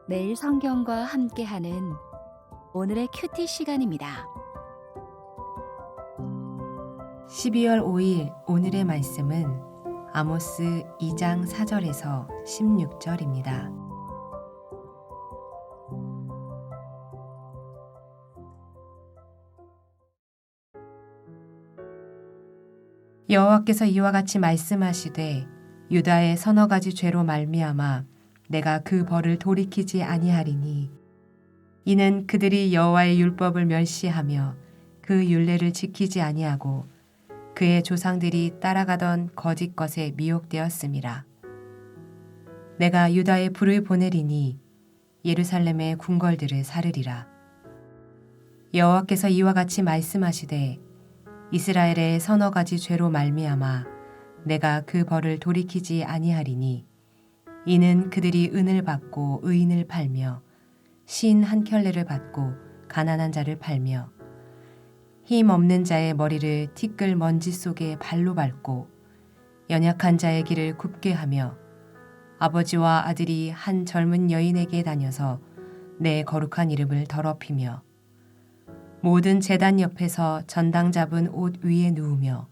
매일 성경과 함께하는 오늘의 큐티 시간입니다. 12월 5일 오늘의 말씀은 아모스 2장 4절에서 16절입니다. 여호와께서 이와 같이 말씀하시되 유다의 서너 가지 죄로 말미암아 내가 그 벌을 돌이키지 아니하리니 이는 그들이 여호와의 율법을 멸시하며 그 율례를 지키지 아니하고 그의 조상들이 따라가던 거짓 것에 미혹되었음이라. 내가 유다에 불을 보내리니 예루살렘의 궁궐들을 사르리라. 여호와께서 이와 같이 말씀하시되 이스라엘의 서너 가지 죄로 말미암아 내가 그 벌을 돌이키지 아니하리니 이는 그들이 은을 받고 의인을 팔며 신 한 켤레를 받고 가난한 자를 팔며 힘 없는 자의 머리를 티끌 먼지 속에 발로 밟고 연약한 자의 길을 굽게 하며 아버지와 아들이 한 젊은 여인에게 다녀서 내 거룩한 이름을 더럽히며 모든 제단 옆에서 전당 잡은 옷 위에 누우며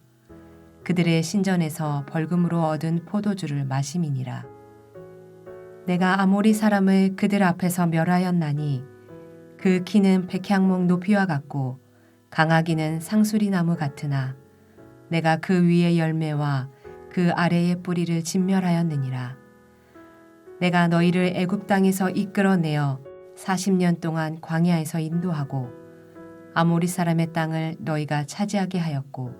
그들의 신전에서 벌금으로 얻은 포도주를 마심이니라. 내가 아모리 사람을 그들 앞에서 멸하였나니 그 키는 백향목 높이와 같고 강하기는 상수리 나무 같으나 내가 그 위의 열매와 그 아래의 뿌리를 진멸하였느니라. 내가 너희를 애굽 땅에서 이끌어내어 40년 동안 광야에서 인도하고 아모리 사람의 땅을 너희가 차지하게 하였고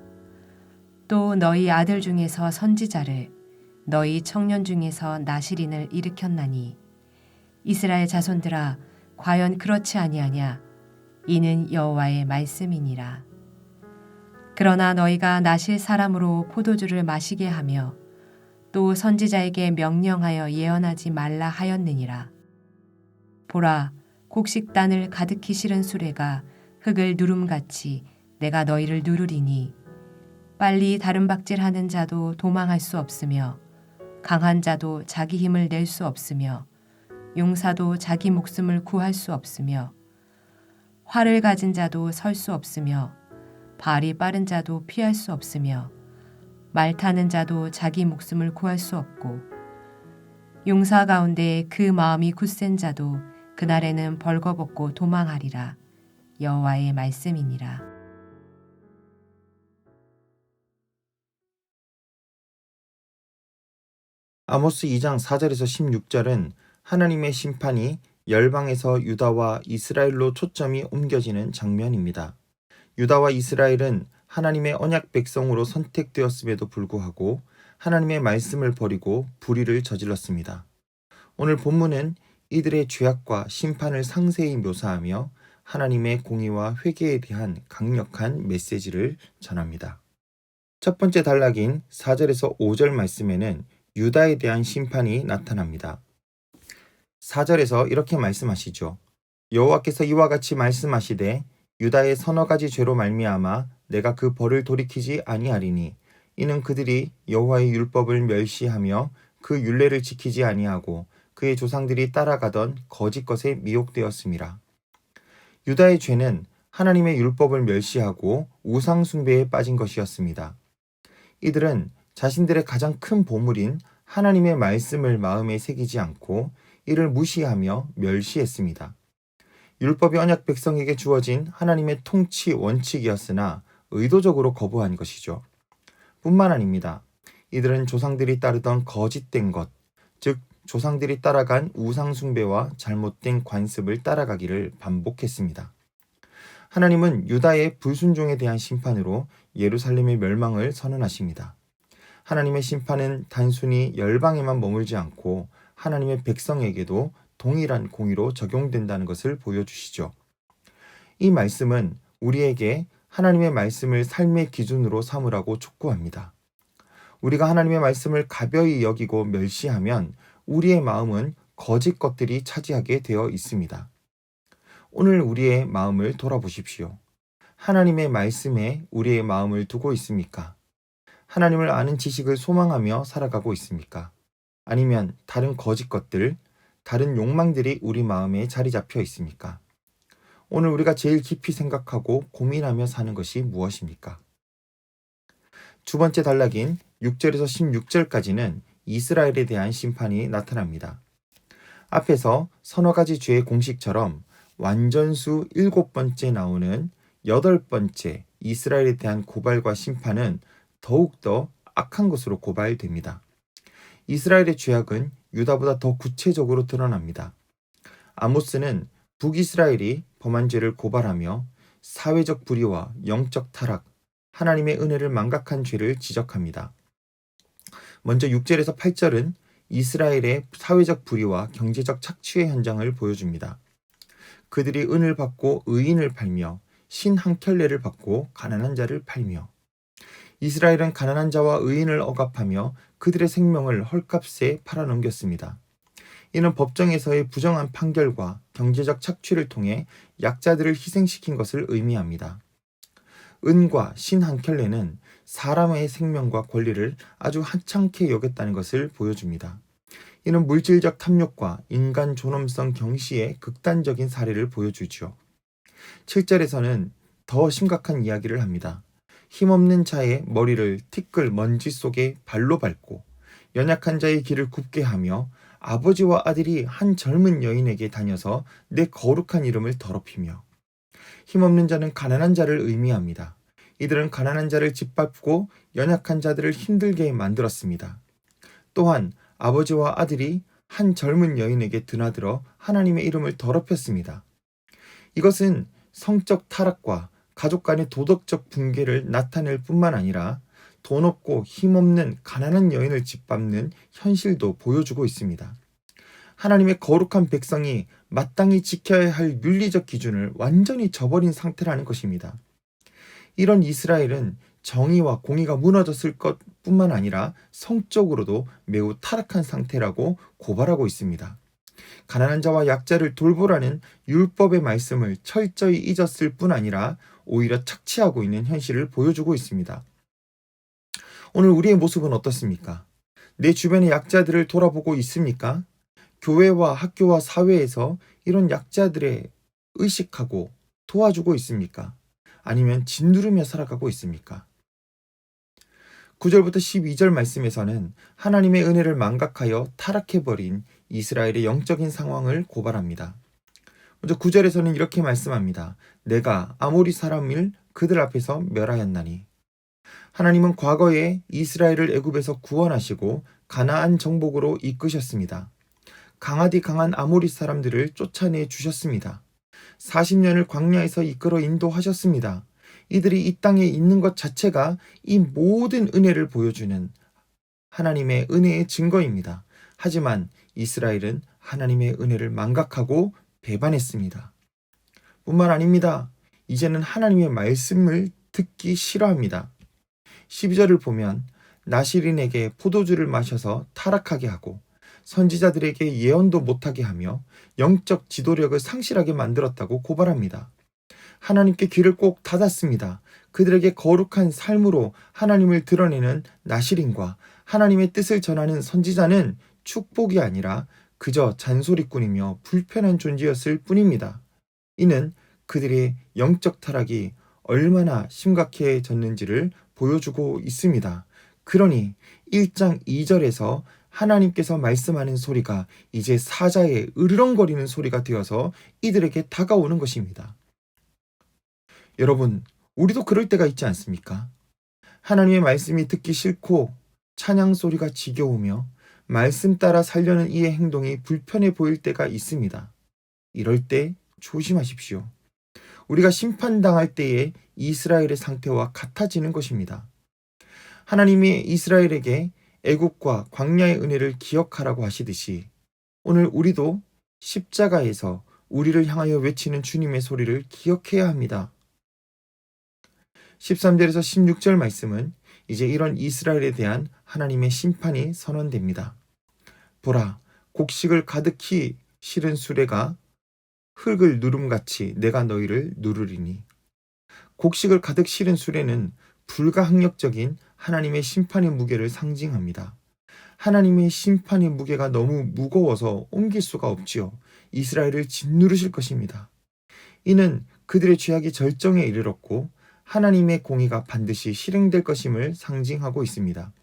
또 너희 아들 중에서 선지자를 너희 청년 중에서 나실인을 일으켰나니 이스라엘 자손들아 과연 그렇지 아니하냐 이는 여호와의 말씀이니라. 그러나 너희가 나실 사람으로 포도주를 마시게 하며 또 선지자에게 명령하여 예언하지 말라 하였느니라. 보라 곡식단을 가득히 실은 수레가 흙을 누름같이 내가 너희를 누르리니 빨리 다름박질하는 자도 도망할 수 없으며 강한 자도 자기 힘을 낼 수 없으며 용사도 자기 목숨을 구할 수 없으며 활을 가진 자도 설 수 없으며 발이 빠른 자도 피할 수 없으며 말 타는 자도 자기 목숨을 구할 수 없고 용사 가운데 그 마음이 굳센 자도 그날에는 벌거벗고 도망하리라. 여호와의 말씀이니라. 아모스 2장 4절에서 16절은 하나님의 심판이 열방에서 유다와 이스라엘로 초점이 옮겨지는 장면입니다. 유다와 이스라엘은 하나님의 언약 백성으로 선택되었음에도 불구하고 하나님의 말씀을 버리고 불의를 저질렀습니다. 오늘 본문은 이들의 죄악과 심판을 상세히 묘사하며 하나님의 공의와 회개에 대한 강력한 메시지를 전합니다. 첫 번째 단락인 4절에서 5절 말씀에는 유다에 대한 심판이 나타납니다. 4절에서 이렇게 말씀하시죠. 여호와께서 이와 같이 말씀하시되 유다의 서너 가지 죄로 말미암아 내가 그 벌을 돌이키지 아니하리니 이는 그들이 여호와의 율법을 멸시하며 그 율례를 지키지 아니하고 그의 조상들이 따라가던 거짓 것에 미혹되었음이라. 유다의 죄는 하나님의 율법을 멸시하고 우상 숭배에 빠진 것이었습니다. 이들은 자신들의 가장 큰 보물인 하나님의 말씀을 마음에 새기지 않고 이를 무시하며 멸시했습니다. 율법이 언약 백성에게 주어진 하나님의 통치 원칙이었으나 의도적으로 거부한 것이죠. 뿐만 아닙니다. 이들은 조상들이 따르던 거짓된 것, 즉 조상들이 따라간 우상 숭배와 잘못된 관습을 따라가기를 반복했습니다. 하나님은 유다의 불순종에 대한 심판으로 예루살렘의 멸망을 선언하십니다. 하나님의 심판은 단순히 열방에만 머물지 않고 하나님의 백성에게도 동일한 공의로 적용된다는 것을 보여주시죠. 이 말씀은 우리에게 하나님의 말씀을 삶의 기준으로 삼으라고 촉구합니다. 우리가 하나님의 말씀을 가벼이 여기고 멸시하면 우리의 마음은 거짓 것들이 차지하게 되어 있습니다. 오늘 우리의 마음을 돌아보십시오. 하나님의 말씀에 우리의 마음을 두고 있습니까? 하나님을 아는 지식을 소망하며 살아가고 있습니까? 아니면 다른 거짓 것들, 다른 욕망들이 우리 마음에 자리 잡혀 있습니까? 오늘 우리가 제일 깊이 생각하고 고민하며 사는 것이 무엇입니까? 두 번째 단락인 6절에서 16절까지는 이스라엘에 대한 심판이 나타납니다. 앞에서 서너 가지 죄의 공식처럼 완전수 7번째 나오는 8번째 이스라엘에 대한 고발과 심판은 더욱더 악한 것으로 고발됩니다. 이스라엘의 죄악은 유다보다 더 구체적으로 드러납니다. 아모스는 북이스라엘이 범한 죄를 고발하며 사회적 불의와 영적 타락, 하나님의 은혜를 망각한 죄를 지적합니다. 먼저 6절에서 8절은 이스라엘의 사회적 불의와 경제적 착취의 현장을 보여줍니다. 그들이 은을 받고 의인을 팔며 신 한 켤레를 받고 가난한 자를 팔며, 이스라엘은 가난한 자와 의인을 억압하며 그들의 생명을 헐값에 팔아넘겼습니다. 이는 법정에서의 부정한 판결과 경제적 착취를 통해 약자들을 희생시킨 것을 의미합니다. 은과 신 한 켤레는 사람의 생명과 권리를 아주 하찮게 여겼다는 것을 보여줍니다. 이는 물질적 탐욕과 인간 존엄성 경시의 극단적인 사례를 보여주죠. 7절에서는 더 심각한 이야기를 합니다. 힘없는 자의 머리를 티끌 먼지 속에 발로 밟고 연약한 자의 길을 굽게 하며 아버지와 아들이 한 젊은 여인에게 다녀서 내 거룩한 이름을 더럽히며, 힘없는 자는 가난한 자를 의미합니다. 이들은 가난한 자를 짓밟고 연약한 자들을 힘들게 만들었습니다. 또한 아버지와 아들이 한 젊은 여인에게 드나들어 하나님의 이름을 더럽혔습니다. 이것은 성적 타락과 가족 간의 도덕적 붕괴를 나타낼 뿐만 아니라 돈 없고 힘없는 가난한 여인을 짓밟는 현실도 보여주고 있습니다. 하나님의 거룩한 백성이 마땅히 지켜야 할 윤리적 기준을 완전히 저버린 상태라는 것입니다. 이런 이스라엘은 정의와 공의가 무너졌을 것뿐만 아니라 성적으로도 매우 타락한 상태라고 고발하고 있습니다. 가난한 자와 약자를 돌보라는 율법의 말씀을 철저히 잊었을 뿐 아니라 오히려 착취하고 있는 현실을 보여주고 있습니다. 오늘 우리의 모습은 어떻습니까? 내 주변의 약자들을 돌아보고 있습니까? 교회와 학교와 사회에서 이런 약자들의 의식하고 도와주고 있습니까? 아니면 짓누르며 살아가고 있습니까? 9절부터 12절 말씀에서는 하나님의 은혜를 망각하여 타락해버린 이스라엘의 영적인 상황을 고발합니다. 먼저 9절에서는 이렇게 말씀합니다. 내가 아모리 사람을 그들 앞에서 멸하였나니. 하나님은 과거에 이스라엘을 애굽에서 구원하시고 가나안 정복으로 이끄셨습니다. 강하디 강한 아모리 사람들을 쫓아내 주셨습니다. 40년을 광야에서 이끌어 인도하셨습니다. 이들이 이 땅에 있는 것 자체가 이 모든 은혜를 보여주는 하나님의 은혜의 증거입니다. 하지만 이스라엘은 하나님의 은혜를 망각하고 배반했습니다. 뿐만 아닙니다. 이제는 하나님의 말씀을 듣기 싫어합니다. 12절을 보면 나시린에게 포도주를 마셔서 타락하게 하고 선지자들에게 예언도 못하게 하며 영적 지도력을 상실하게 만들었다고 고발합니다. 하나님께 귀를 꼭 닫았습니다. 그들에게 거룩한 삶으로 하나님을 드러내는 나시린과 하나님의 뜻을 전하는 선지자는 축복이 아니라 그저 잔소리꾼이며 불편한 존재였을 뿐입니다. 이는 그들의 영적 타락이 얼마나 심각해졌는지를 보여주고 있습니다. 그러니 1장 2절에서 하나님께서 말씀하는 소리가 이제 사자의 으르렁거리는 소리가 되어서 이들에게 다가오는 것입니다. 여러분, 우리도 그럴 때가 있지 않습니까? 하나님의 말씀이 듣기 싫고 찬양 소리가 지겨우며 말씀 따라 살려는 이의 행동이 불편해 보일 때가 있습니다. 이럴 때 조심하십시오. 우리가 심판당할 때의 이스라엘의 상태와 같아지는 것입니다. 하나님이 이스라엘에게 애국과 광야의 은혜를 기억하라고 하시듯이 오늘 우리도 십자가에서 우리를 향하여 외치는 주님의 소리를 기억해야 합니다. 13절에서 16절 말씀은 이제 이런 이스라엘에 대한 하나님의 심판이 선언됩니다. 보라, 곡식을 가득히 실은 수레가 흙을 누름같이 내가 너희를 누르리니. 곡식을 가득 실은 수레는 불가항력적인 하나님의 심판의 무게를 상징합니다. 하나님의 심판의 무게가 너무 무거워서 옮길 수가 없지요. 이스라엘을 짓누르실 것입니다. 이는 그들의 죄악이 절정에 이르렀고 하나님의 공의가 반드시 실행될 것임을 상징하고 있습니다.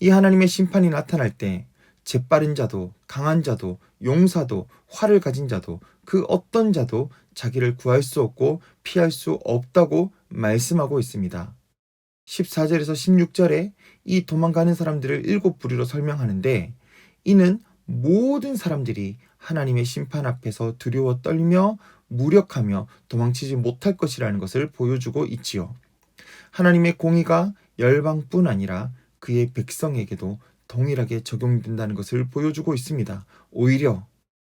이 하나님의 심판이 나타날 때 재빠른 자도 강한 자도 용사도 활을 가진 자도 그 어떤 자도 자기를 구할 수 없고 피할 수 없다고 말씀하고 있습니다. 14절에서 16절에 이 도망가는 사람들을 7부류로 설명하는데 이는 모든 사람들이 하나님의 심판 앞에서 두려워 떨며 무력하며 도망치지 못할 것이라는 것을 보여주고 있지요. 하나님의 공의가 열방뿐 아니라 그의 백성에게도 동일하게 적용된다는 것을 보여주고 있습니다. 오히려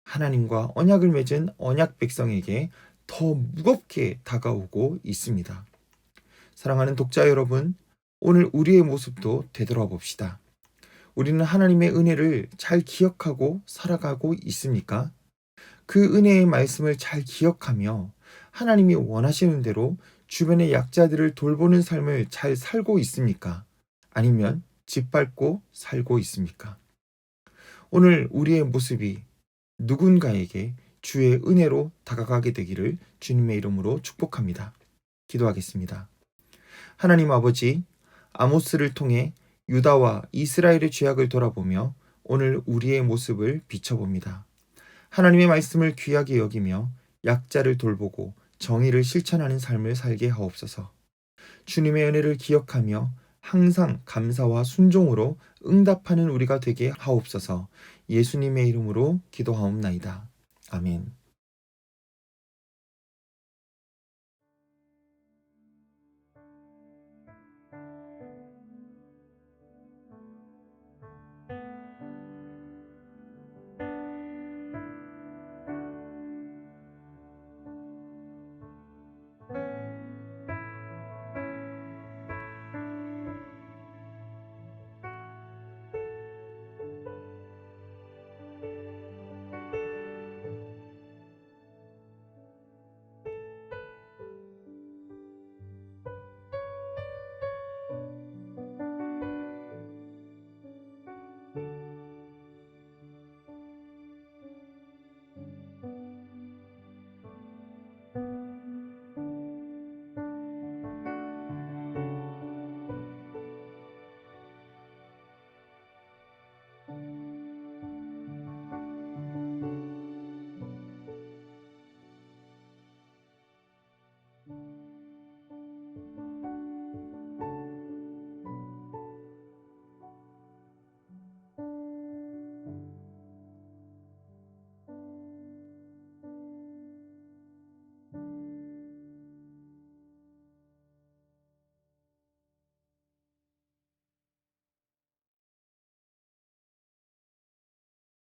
하나님과 언약을 맺은 언약 백성에게 더 무겁게 다가오고 있습니다. 사랑하는 독자 여러분, 오늘 우리의 모습도 되돌아봅시다. 우리는 하나님의 은혜를 잘 기억하고 살아가고 있습니까? 그 은혜의 말씀을 잘 기억하며 하나님이 원하시는 대로 주변의 약자들을 돌보는 삶을 잘 살고 있습니까? 아니면 짓밟고 살고 있습니까? 오늘 우리의 모습이 누군가에게 주의 은혜로 다가가게 되기를 주님의 이름으로 축복합니다. 기도하겠습니다. 하나님 아버지, 아모스를 통해 유다와 이스라엘의 죄악을 돌아보며 오늘 우리의 모습을 비춰봅니다. 하나님의 말씀을 귀하게 여기며 약자를 돌보고 정의를 실천하는 삶을 살게 하옵소서. 주님의 은혜를 기억하며 항상 감사와 순종으로 응답하는 우리가 되게 하옵소서. 예수님의 이름으로 기도하옵나이다. 아멘.